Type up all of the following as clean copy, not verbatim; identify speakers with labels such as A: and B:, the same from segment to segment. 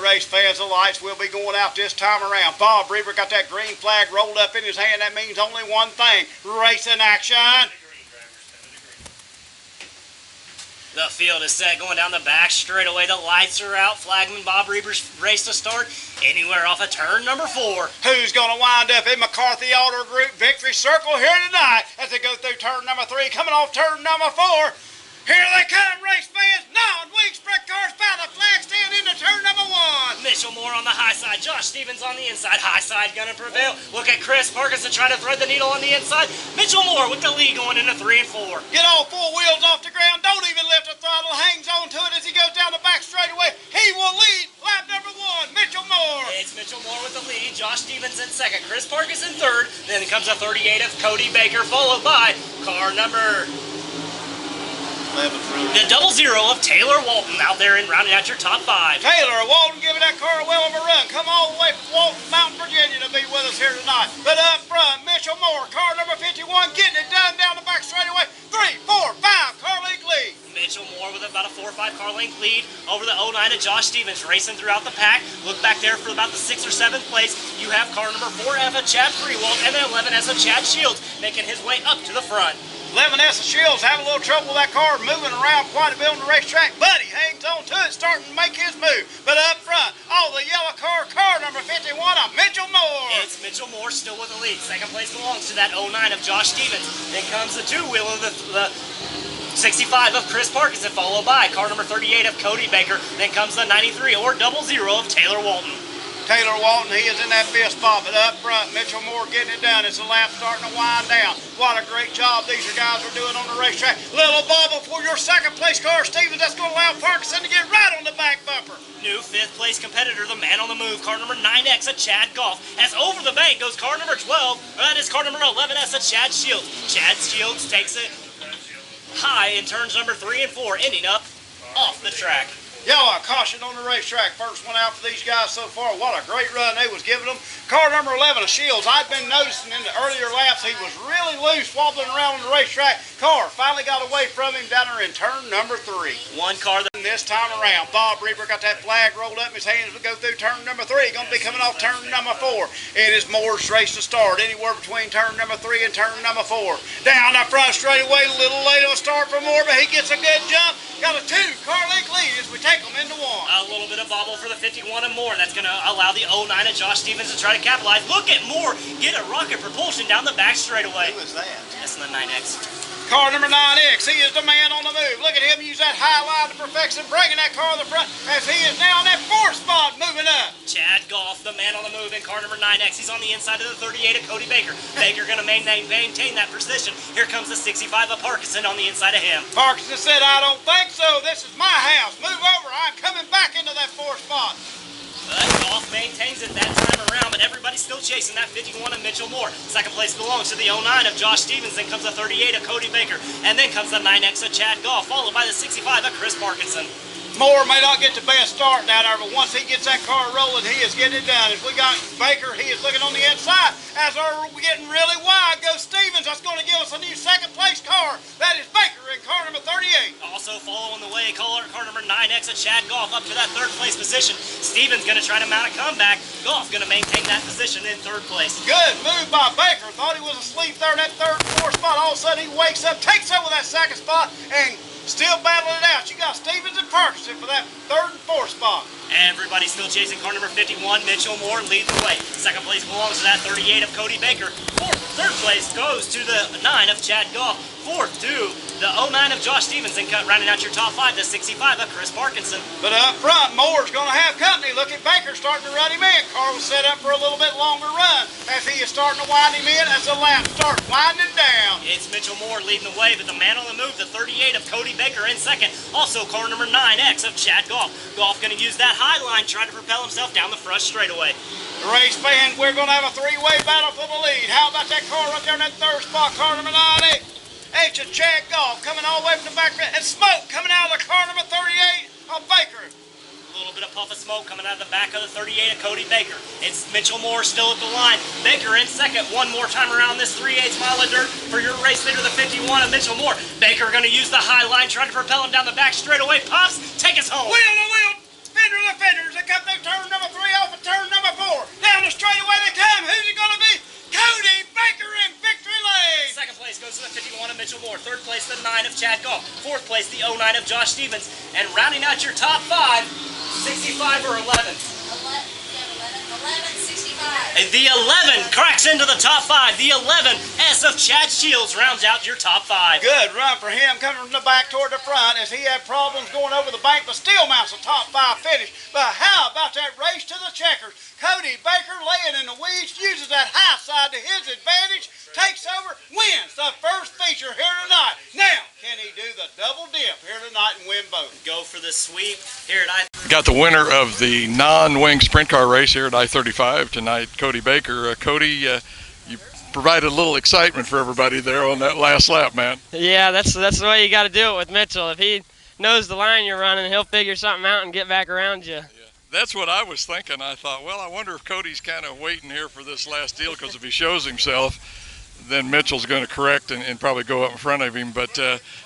A: race fans, the lights will be going out this time around. Bob Reaver got that green flag rolled up in his hand. That means only one thing, racing action.
B: The field is set, going down the back straightaway. The lights are out. Flagman Bob Reaver's race to start anywhere off of turn number 4.
A: Who's going to wind up in McCarthy Auto Group Victory Circle here tonight as they go through turn number 3, coming off turn number 4. Here they come, race fans. Non-wing sprint cars by the flag stand into turn number 1.
B: Mitchell Moore on the high side. Josh Stevens on the inside. High side going to prevail. Look at Chris Parkinson trying to thread the needle on the inside. Mitchell Moore with the lead going into 3 and 4.
A: Get all 4 wheels off the ground. Don't even lift the throttle. Hangs on to it as he goes down the back straightaway. He will lead lap number 1, Mitchell Moore.
B: It's Mitchell Moore with the lead. Josh Stevens in 2nd. Chris Parkinson 3rd. Then comes a 38 of Cody Baker, followed by car number... the 00 of Taylor Walton out there and rounding out your top 5.
A: Taylor Walton giving that car a well of a run. Come all the way from Walton, Mountain, Virginia to be with us here tonight. But up front, Mitchell Moore, car number 51, getting it done down the back straightaway. 3, 4, 5, car length lead.
B: Mitchell Moore with about a 4 or 5 car length lead over the 09 of Josh Stevens, racing throughout the pack. Look back there for about the 6th or 7th place. You have car number 4F of Chad Freewald and then 11S of Chad Shields making his way up to the front.
A: 11S of Shields having a little trouble with that car moving around quite a bit on the racetrack, but he hangs on to it, starting to make his move. But up front, the yellow car number 51 of Mitchell Moore.
B: It's Mitchell Moore still with the lead. 2nd place belongs to that 09 of Josh Stevens. Then comes the 2-wheel of the 65 of Chris Parkinson, followed by car number 38 of Cody Baker. Then comes the 93 or 00 of Taylor Walton.
A: Taylor Walton, he is in that 5th spot, but up front, Mitchell Moore getting it done. It's the lap starting to wind down. What a great job these guys are doing on the racetrack. Little bobble for your 2nd place car, Stevens. That's going to allow Parkinson to get right on the back bumper.
B: New 5th place competitor, the man on the move, car number 9X of Chad Goff. As over the bank goes car number 12, that is car number 11S of Chad Shields. Chad Shields takes it high in turns number 3 and 4, ending up off the track.
A: Y'all, caution on the racetrack. First one out for these guys so far. What a great run they was giving them. Car number 11 of Shields. I'd been noticing in the earlier laps he was really loose, wobbling around on the racetrack. Car finally got away from him down there in turn number 3.
B: One car that
A: this time around, Bob Reaver got that flag rolled up in his hands to go through turn number 3. Going to be coming off turn number 4. It is Moore's race to start, anywhere between turn number 3 and turn number 4. Down the front straightaway, a little late of a start for Moore, but he gets a good jump. Got a 2-car length lead as we take them into 1.
B: A little bit of bobble for the 51 and Moore. That's going to allow the 09 of Josh Stevens to try to capitalize. Look at Moore get a rocket propulsion down the back straightaway.
A: Who is that?
B: That's the 9X.
A: Car number 9X, he is the man on the move. Look at him use that high line to perfection, bringing that car to the front as he is now in that 4th spot, moving up.
B: Chad Goff, the man on the move in car number 9X. He's on the inside of the 38 of Cody Baker. Baker going to maintain that position. Here comes the 65 of Parkinson on the inside of him.
A: Parkinson said, I don't think so. This is my house. Move over. I'm coming back into that 4th spot.
B: But Goff maintains it that time around, but everybody's still chasing that 51 of Mitchell Moore. 2nd place belongs to the 09 of Josh Stevens. Then comes the 38 of Cody Baker. And then comes the 9X of Chad Goff, followed by the 65 of Chris Parkinson.
A: Moore may not get the best start down there, but once he gets that car rolling, he is getting it done. As we got Baker, he is looking on the inside. As we're getting really wide, goes Stevens. That's going to give us a new 2nd place car. That is Baker in car number 38.
B: Also following the way, car number 9X of Chad Goff up to that 3rd place position. Stevens going to try to mount a comeback. Goff going to maintain that position in 3rd place.
A: Good move by Baker. Thought he was asleep there in that 3rd and 4th spot. All of a sudden he wakes up, takes over that 2nd spot, and still battling it out. You got Stevens and Parkinson for that 3rd and 4th spot.
B: Everybody's still chasing car number 51. Mitchell Moore leads the way. 2nd place belongs to that 38 of Cody Baker. 3rd place goes to the 9 of Chad Goff. 4th to the 09 of Josh Stevens. And rounding out your top 5, the 65 of Chris Parkinson.
A: But up front, Moore's going to have company. Look at Baker starting to run him in. Car was set up for a little bit longer run. As he is starting to wind him in, as the lap starts winding down.
B: It's Mitchell Moore leading the way, but the man on the move, the 38 of Cody Baker in 2nd. Also car number 9X of Chad Goff. Goff going to use that high line, trying to propel himself down the front straightaway.
A: The race fan, we're going to have a 3-way battle for the lead. How about that car right there in that 3rd spot, car number 9X? H of Chad Goff coming all the way from the back, and smoke coming out of the car number 38 of Baker.
B: A little bit of puff of smoke coming out of the back of the 38 of Cody Baker. It's Mitchell Moore still at the line. Baker in 2nd, one more time around this 3/8 mile of dirt for your race leader, the 51 of Mitchell Moore. Baker going to use the high line, trying to propel him down the back straightaway. Pops, take us home.
A: Wheel to wheel, fender to fender, as they come through turn
B: Mitchell Moore. Third place, the 9 of Chad Goff. Fourth place, the 09 of Josh Stevens. And rounding out your top 5, 65 or 11.
C: 11.65.
B: And the 11 cracks into the top 5. The 11 S of Chad Shields rounds out your top 5.
A: Good run for him coming from the back toward the front as he had problems going over the bank, but still mounts a top 5 finish. But how about that race to the checkers? Cody Baker laying in the weeds, uses that high side to his advantage, takes over, wins the first feature here tonight. Now, can he do the double dip here tonight and win both?
B: Go for the sweep here at I.
D: Got the winner of the non-wing sprint car race here at I-35 tonight, Cody Baker. Cody, you provided a little excitement for everybody there on that last lap, man.
E: Yeah, that's the way you got to do it with Mitchell. If he knows the line you're running, he'll figure something out and get back around you.
D: Yeah. That's what I was thinking. I thought, well, I wonder if Cody's kind of waiting here for this last deal, because if he shows himself, then Mitchell's going to correct and probably go up in front of him. But,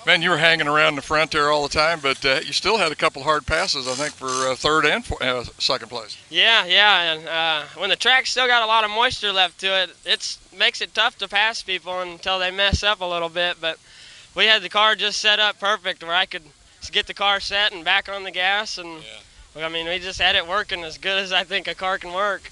D: man, you were hanging around the front there all the time, but you still had a couple hard passes, I think, for third and second place.
E: Yeah, and when the track's still got a lot of moisture left to it, it makes it tough to pass people until they mess up a little bit. But we had the car just set up perfect where I could get the car set and back on the gas, and I mean, we just had it working as good as I think a car can work.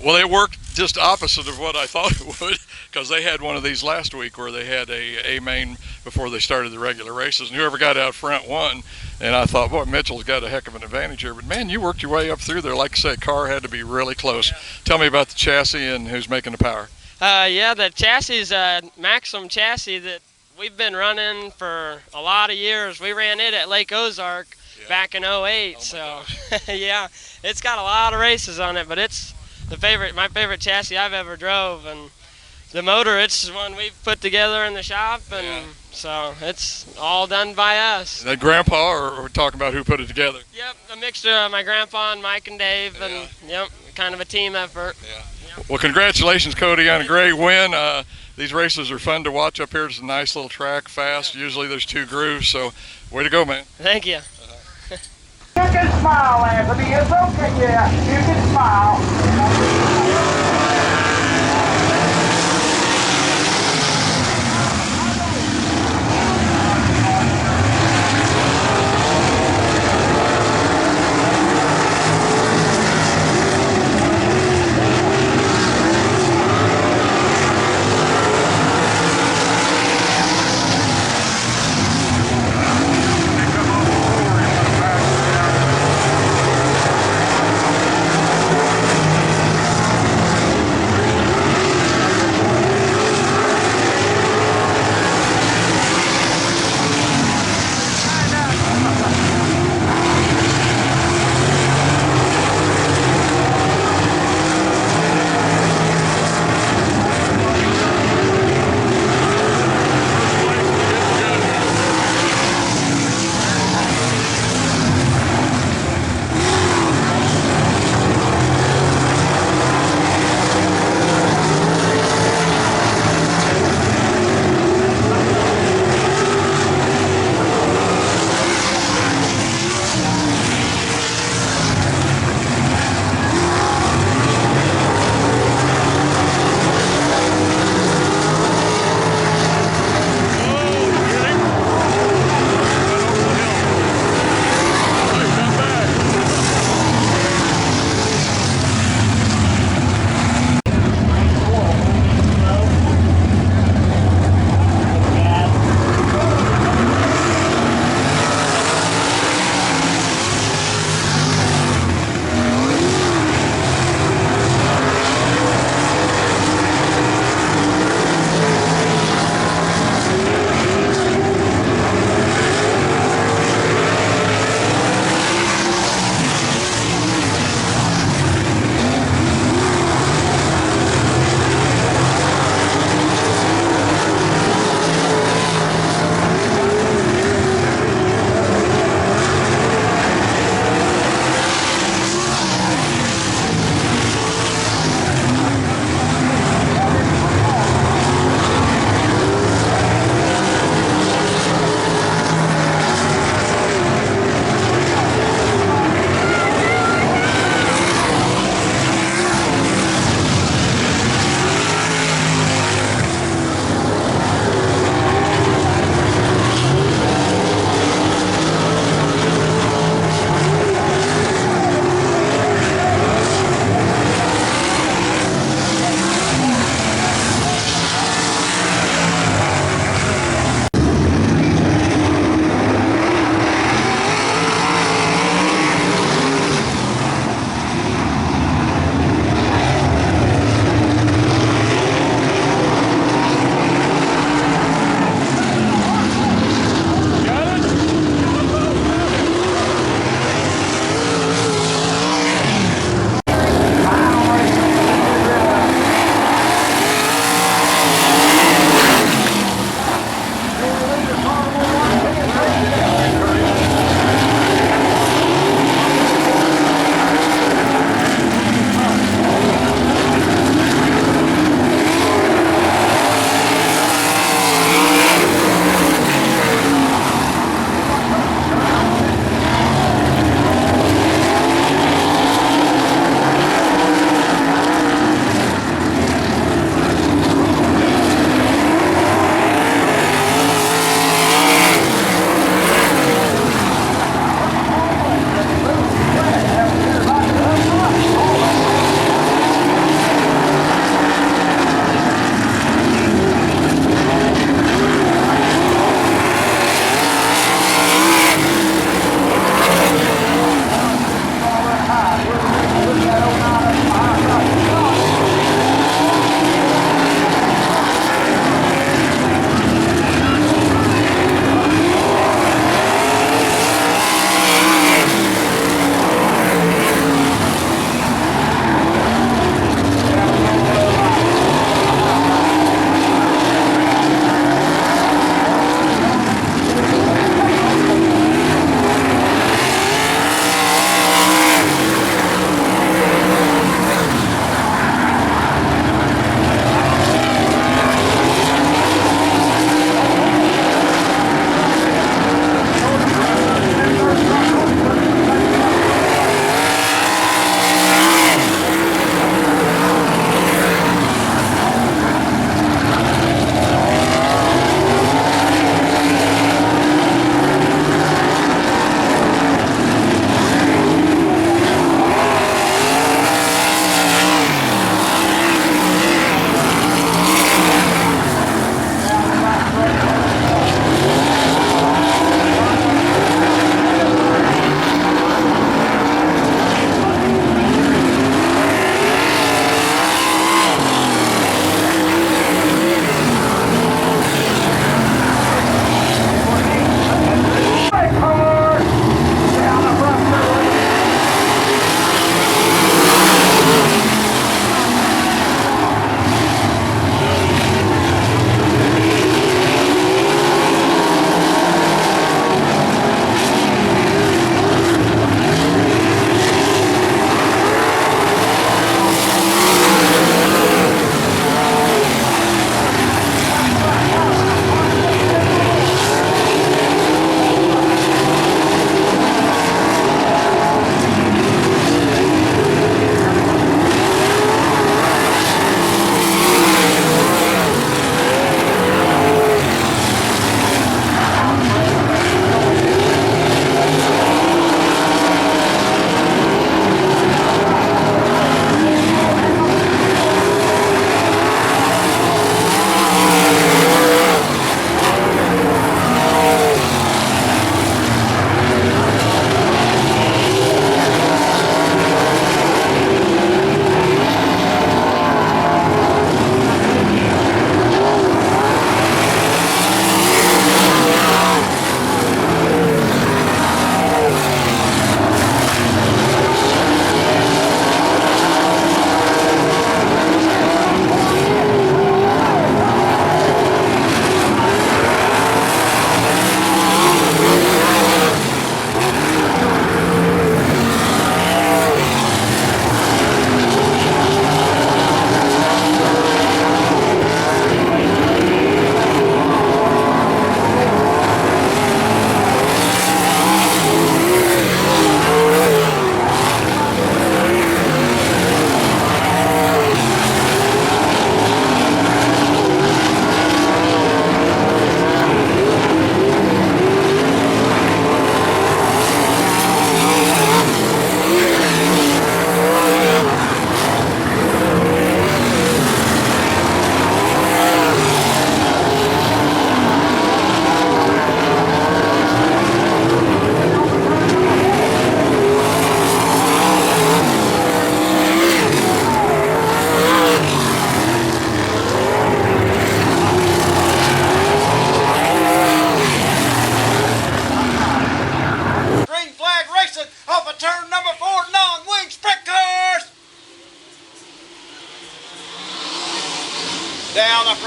D: Well, it worked just opposite of what I thought it would, because they had one of these last week where they had a main before they started the regular races, and whoever got out front won. And I thought, boy, Mitchell's got a heck of an advantage here. But, man, you worked your way up through there. Like I said, car had to be really close. Yeah. Tell me about the chassis and who's making the power.
E: Yeah, the chassis is a Maxim chassis that we've been running for a lot of years. We ran it at Lake Ozark back in 08, so yeah, it's got a lot of races on it, but it's my favorite chassis I've ever drove. And the motor, it's one we've put together in the shop, and so it's all done by us.
D: That grandpa, or we're talking about who put it together?
E: Yep, a mixture of my grandpa and Mike and Dave, and kind of a team effort.
D: Well, congratulations, Cody, on a great win. These races are fun to watch up here. It's a nice little track, fast. Usually there's 2 grooves, so way to go, man.
E: Thank you.
A: You can smile, Anthony. It's okay, yeah. You can smile.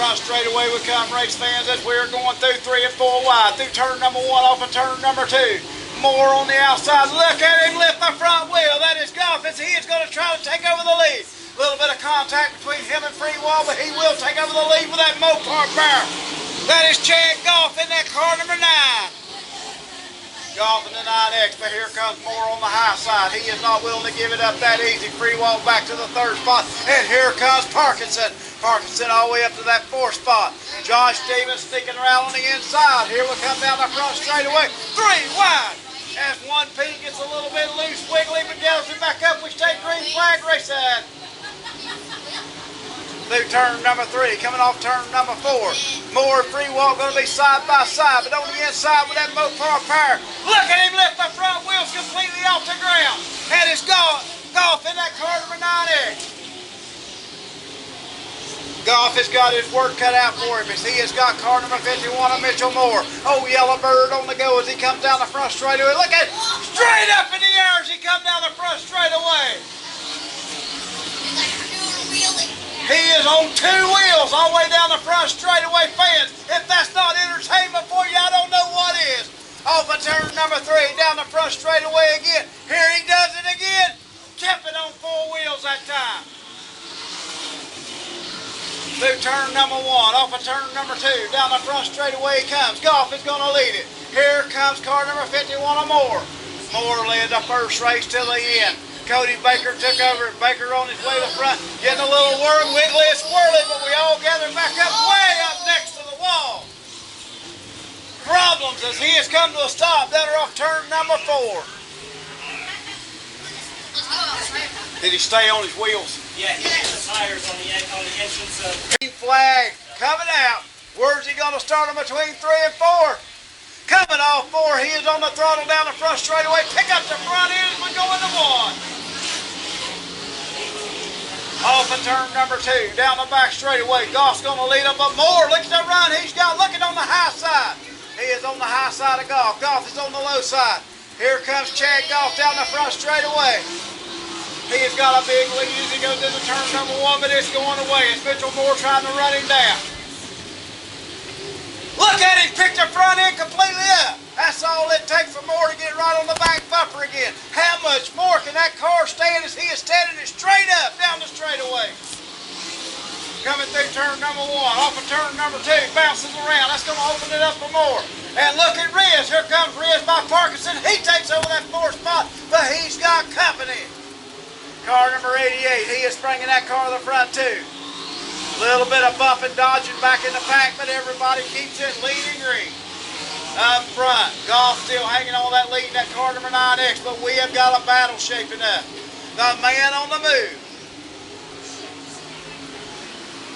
A: front straightaway we come, race fans, as we're going through 3 and 4 wide. Through turn number 1 off of turn number 2. Moore on the outside. Look at him lift the front wheel. That is Goff as he is going to try to take over the lead. A little bit of contact between him and Freewall, but he will take over the lead with that Mopar power. That is Chad Goff in that car number 9. Goff in the 9X, but here comes Moore on the high side. He is not willing to give it up that easy. Freewall back to the 3rd spot, and here comes Parkinson. Parkinson all the way up to that 4th spot. Josh Stevens sneaking around on the inside. Here we come down the front straightaway. 3 wide. As 1P gets a little bit loose, wiggly, but gathers it back up. We stay green flag racing. Through turn number 3, coming off turn number 4. Moore and Freewall going to be side by side, but on the inside with that Mopar power. Look at him lift the front wheels completely off the ground. And it's Goff in that car number 9X. Goff has got his work cut out for him as he has got car number 51 of Mitchell Moore. Oh, Yellow Bird on the go as he comes down the front straightaway. Look at it, straight up in the air as he comes down the front straightaway. He is on 2 wheels all the way down the front straightaway, fans. If that's not entertainment for you, I don't know what is. Off of turn number 3, down the front straightaway again. Here he does it again. Kept it on 4 wheels that time. Through turn number 1, off of turn number 2, down the front straightaway he comes. Goff is going to lead it. Here comes car number 51 of Moore. Moore led the first race till the end. Cody Baker took over. Baker on his way to the front, getting a little worm, wiggly and squirrely, but we all gathered back up, way up next to the wall. Problems as he has come to a stop down off turn number 4. Did he stay on his wheels?
B: Yeah, he hit the tires on the entrance of...
A: Green flag coming out. Where's he going to start him between 3 and 4? Coming off 4, he is on the throttle down the front straightaway. Pick up the front end as we go into 1. Off of turn number 2, down the back straightaway. Goff's going to lead him, but Moore, look at the run he's got. Looking on the high side. He is on the high side of Goff. Goff is on the low side. Here comes Chad Goff down the front straightaway. He has got a big lead as he goes into turn number 1, but it's going away. It's Mitchell Moore trying to run him down. Look at him pick the front end completely up. That's all it takes for Moore to get right on the back bumper again. How much more can that car stand as he is standing it straight up down the straightaway? Coming through turn number 1, off of turn number 2, bounces around. That's going to open it up for Moore. And look at Riz. Here comes Riz by Parkinson. He takes over that 4th spot, but he's got company. Car number 88, he is bringing that car to the front too. Little bit of bumping, dodging back in the pack, but everybody keeps it leading green. Up front, Goff still hanging on that lead in that car number 9X, but we have got a battle shaping up. The man on the move.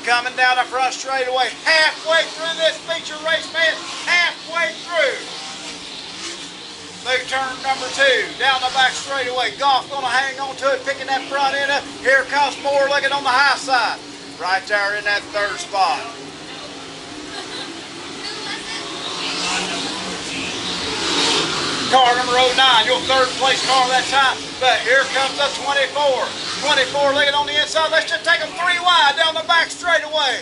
A: Coming down the front straightaway, halfway through this feature race, man, halfway through. Through turn number 2, down the back straightaway. Goff going to hang on to it, picking that front end up. Here comes Moore looking on the high side. Right there in that 3rd spot. Car number 09, your 3rd place car that time. But here comes the 24. 24 looking on the inside. Let's just take them 3 wide down the back straightaway.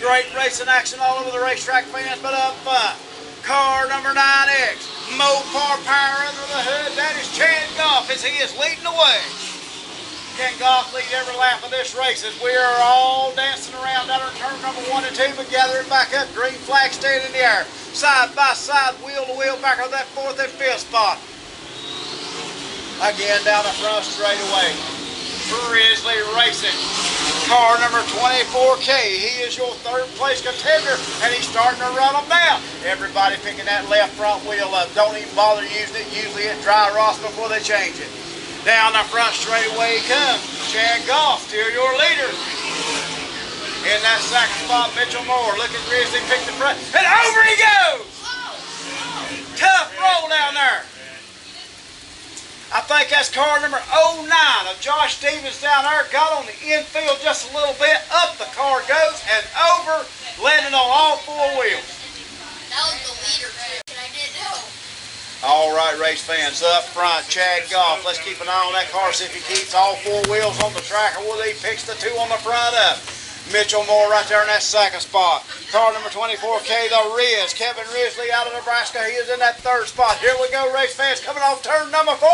A: Great racing action all over the racetrack, fans, but up front. Car number 9X. Mopar power under the hood. That is Chad Goff as he is leading the way. Can Goff lead every lap of this race as we are all dancing around down in turn number 1 and 2, but gathering back up. Green flag staying in the air. Side by side, wheel to wheel back on that 4th and 5th spot. Again down the front straightaway. Grizzly Racing. Car number 24K. He is your 3rd place contender, and he's starting to run them down. Everybody picking that left front wheel up. Don't even bother using it. Usually it dry rot before they change it. Down the front straightaway he comes. Chad Goff, still your leader. In that 2nd spot, Mitchell Moore. Look at Grizzly pick the front, and over he goes. Tough roll down there. I think that's car number 09 of Josh Stevens down there. Got on the infield just a little bit. Up the car goes and over, landing on all 4 wheels.
C: That was the leader, and I didn't know.
A: All right, race fans, up front, Chad Goff. Let's keep an eye on that car, see if he keeps all 4 wheels on the track or whether he picks the 2 on the front up. Mitchell Moore right there in that second spot. Car number 24K, the Riz. Kevin Risley out of Nebraska. He is in that third spot. Here we go, race fans coming off turn number 4.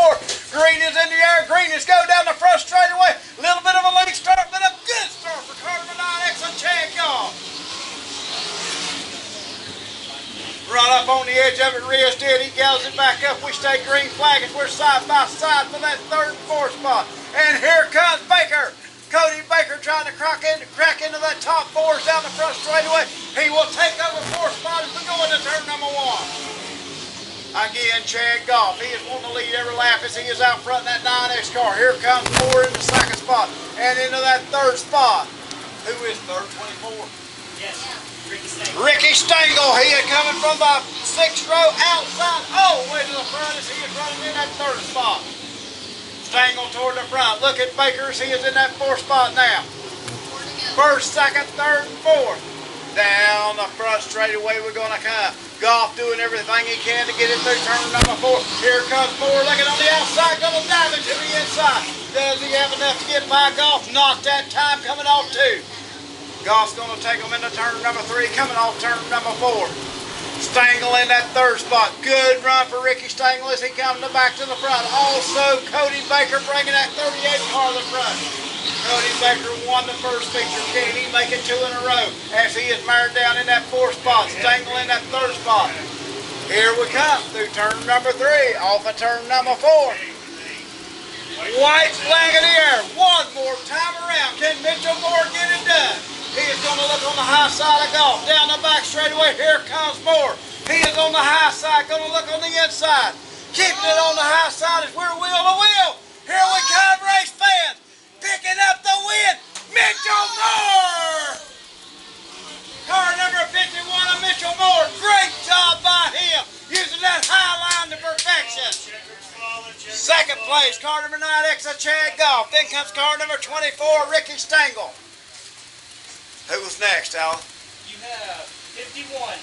A: Green is in the air. Green is go down the front straightaway. A little bit of a late start, but a good start for car number 9X and Chad Goff. Right up on the edge of it, Riz did. He gallows it back up. We stay green flag as we're side by side for that third and fourth spot. And here comes Baker. Cody Baker trying to crack into that top 4s down the front straightaway. He will take over 4th spot as we go into turn number 1. Again, Chad Goff. He is wanting to lead every lap as he is out front in that 9X car. Here comes Moore in the second spot and into that third spot. Who is third? 24.
B: Yes, Ricky Stengel.
A: Ricky Stengel. He is coming from the 6th row outside. Oh, way to the front as he is running in that third spot. Stengel toward the front. Look at Baker as he is in that 4th spot now. 1st, 2nd, 3rd, and 4th. Down the front straightaway we're going to come. Goff doing everything he can to get it through turn number 4. Here comes Moore looking on the outside, going to dive into the inside. Does he have enough to get by Goff? Not that time, coming off 2. Goff's going to take him into turn number 3, coming off turn number 4. Stengel in that 3rd spot. Good run for Ricky Stengel as he comes back to the front. Also, Cody Baker bringing that 38 car to the front. Cody Baker won the first feature. Can he make it 2 in a row as he is mired down in that 4th spot? Stengel in that 3rd spot. Here we come through turn number 3, off of turn number 4. White flag in the air. One more time around. Can Mitchell Moore get it done? He is going to look on the high side of Goff. Down the back straightaway, here comes Moore. He is on the high side, going to look on the inside. Keeping it on the high side as we're wheel to wheel. Here we come, race fans. Picking up the win, Mitchell Moore. Car number 51 of Mitchell Moore. Great job by him, using that high line to perfection. 2nd place, car number 9X of Chad Goff. Then comes car number 24, Ricky Stengel. Who was next, Al?
B: You have 51, 9,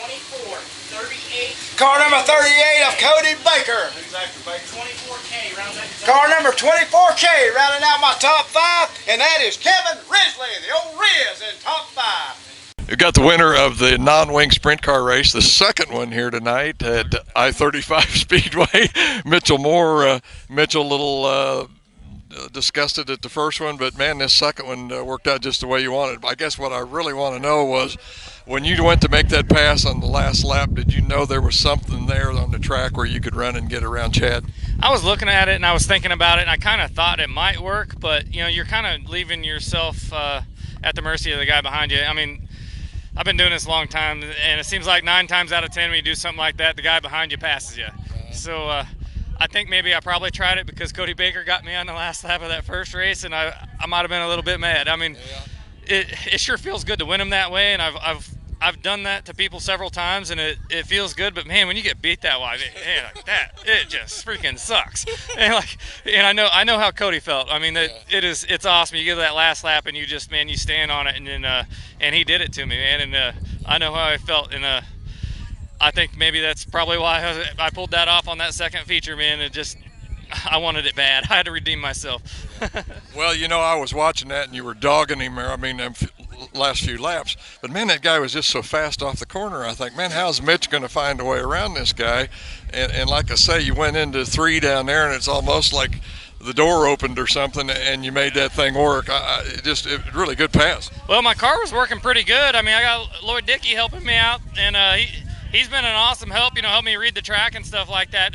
B: 24, 38.
A: Car number 38 of Cody Baker. Who's after Baker?
B: 24K, round that.
A: Car number 24K, rounding out my top 5, and that is Kevin Risley, the old Riz in top 5.
D: You got the winner of the non-wing sprint car race, the second one here tonight at I-35 Speedway. Mitchell Moore. Mitchell, little disgusted at the first one, but man, this second one worked out just the way you wanted. I guess what I really want to know was, when you went to make that pass on the last lap, did you know there was something there on the track where you could run and get around Chad?
F: I was looking at it and I was thinking about it, and I kind of thought it might work, but you're kind of leaving yourself at the mercy of the guy behind you. I mean, I've been doing this a long time, and it seems like 9 times out of 10 when you do something like that, the guy behind you passes you. So I think maybe I probably tried it because Cody Baker got me on the last lap of that first race, and I might have been a little bit mad. I mean, it sure feels good to win them that way, and I've done that to people several times, and it feels good. But man, when you get beat that way, it just freaking sucks. And I know how Cody felt. I mean, it's awesome. You get that last lap, and you stand on it, and then and he did it to me, man. And I know how I felt, and I think maybe that's probably why I pulled that off on that second feature, man. I wanted it bad. I had to redeem myself.
D: Well, I was watching that, and you were dogging him. I mean, last few laps. But, man, that guy was just so fast off the corner. I think, man, how's Mitch going to find a way around this guy? And like I say, you went into 3 down there, and it's almost like the door opened or something, and you made that thing work. It really good pass.
F: Well, my car was working pretty good. I mean, I got Lloyd Dickey helping me out, and he's been an awesome help, help me read the track and stuff like that.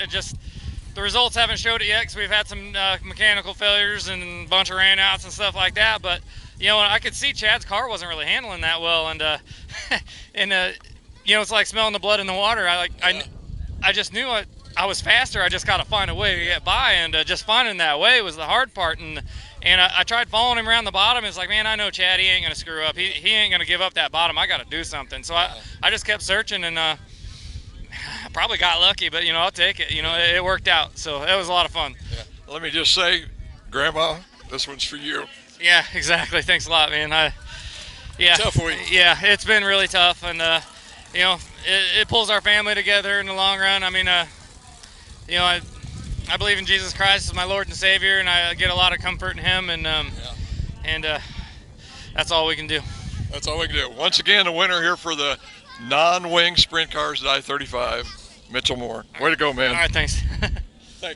F: The results haven't showed it yet because we've had some mechanical failures and a bunch of rainouts and stuff like that. But, I could see Chad's car wasn't really handling that well. And, it's like smelling the blood in the water. I just knew I was faster. I just got to find a way to get by. And just finding that way was the hard part. And I tried following him around the bottom. It's like, man, I know Chad, he ain't going to screw up. He ain't going to give up that bottom. I got to do something. So I just kept searching, and I probably got lucky, but, I'll take it. It worked out. So it was a lot of fun.
D: Yeah. Let me just say, Grandma, this one's for you.
F: Yeah, exactly. Thanks a lot, man.
D: Tough week.
F: Yeah, it's been really tough, and, it pulls our family together in the long run. I mean, I believe in Jesus Christ as my Lord and Savior, and I get a lot of comfort in Him, and that's all we can do.
D: That's all we can do. Once again, the winner here for the non-wing sprint cars at I-35, Mitchell Moore. Way to go, man.
F: All right, thanks.